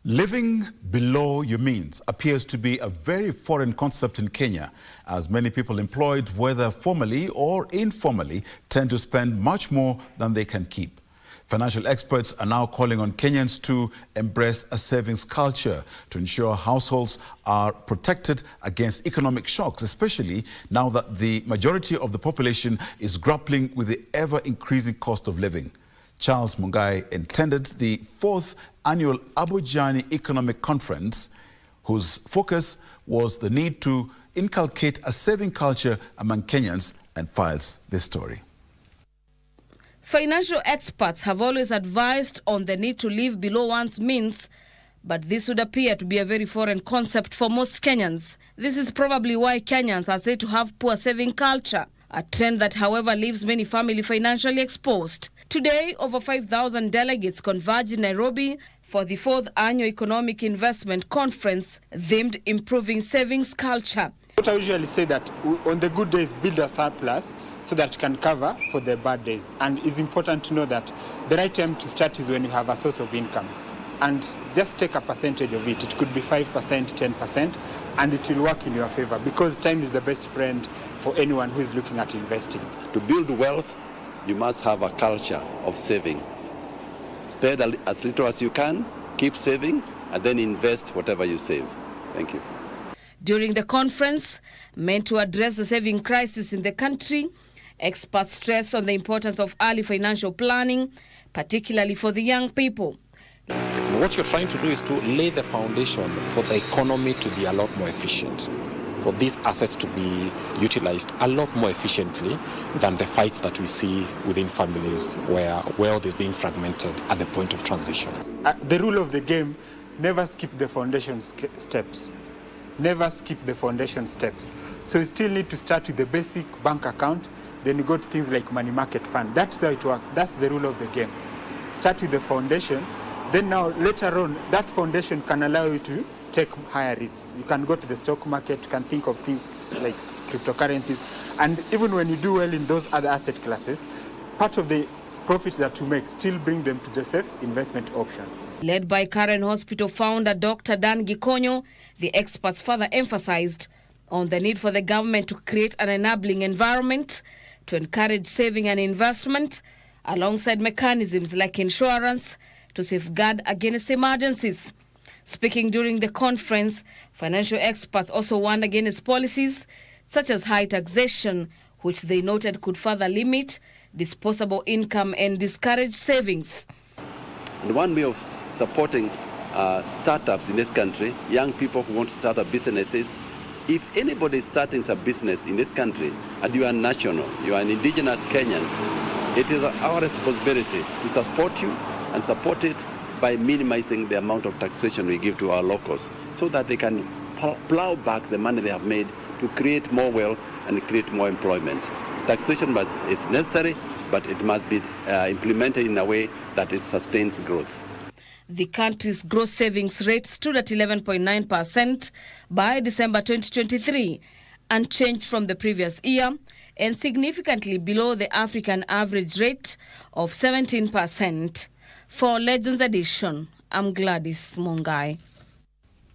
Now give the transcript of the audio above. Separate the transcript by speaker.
Speaker 1: Living below your means appears to be a very foreign concept in Kenya, as many people employed, whether formally or informally, tend to spend much more than they can keep. Financial experts are now calling on Kenyans to embrace a savings culture to ensure households are protected against economic shocks, especially now that the majority of the population is grappling with the ever-increasing cost of living. Charles Mungai attended the 4th annual Abujani Economic Conference, whose focus was the need to inculcate a saving culture among Kenyans, and files this story.
Speaker 2: Financial experts have always advised on the need to live below one's means, but this would appear to be a very foreign concept for most Kenyans. This is probably why Kenyans are said to have poor saving culture, a trend that, however, leaves many families financially exposed. Today, over 5,000 delegates converged in Nairobi for the 4th annual Economic Investment Conference themed Improving Savings Culture.
Speaker 3: What I usually say that on the good days, build a surplus so that you can cover for the bad days. And it's important to know that the right time to start is when you have a source of income. And just take a percentage of it. It could be 5%, 10%, and it will work in your favor, because time is the best friend for anyone who is looking at investing.
Speaker 4: To build wealth, you must have a culture of saving. Spend as little as you can, keep saving, and then invest whatever you save. Thank you.
Speaker 2: During the conference, meant to address the saving crisis in the country, experts stressed on the importance of early financial planning, particularly for the young people.
Speaker 5: What you're trying to do is to lay the foundation for the economy to be a lot more efficient, for these assets to be utilized a lot more efficiently than the fights that we see within families where wealth is being fragmented at the point of transition.
Speaker 3: The rule of the game, never skip the foundation steps. Never skip the foundation steps. So you still need to start with the basic bank account, then you go to things like money market fund. That's how it works. That's the rule of the game. Start with the foundation, then now later on, that foundation can allow you to take higher risks. You can go to the stock market, you can think of things like cryptocurrencies, and even when you do well in those other asset classes, part of the profits that you make still bring them to the safe investment options.
Speaker 2: Led by Karen Hospital founder Dr. Dan Gikonyo, the experts further emphasized on the need for the government to create an enabling environment to encourage saving and investment, alongside mechanisms like insurance to safeguard against emergencies. Speaking during the conference, financial experts also warned against policies such as high taxation, which they noted could further limit disposable income and discourage savings.
Speaker 4: And one way of supporting startups in this country, young people who want to start up businesses, if anybody is starting a business in this country and you are national, you are an indigenous Kenyan, it is our responsibility to support you and support it by minimizing the amount of taxation we give to our locals, so that they can plow back the money they have made to create more wealth and create more employment. Taxation is necessary, but it must be implemented in a way that it sustains growth.
Speaker 2: The country's gross savings rate stood at 11.9% by December 2023, unchanged from the previous year, and significantly below the African average rate of 17%. For Legends Edition, I'm Gladys Mungai.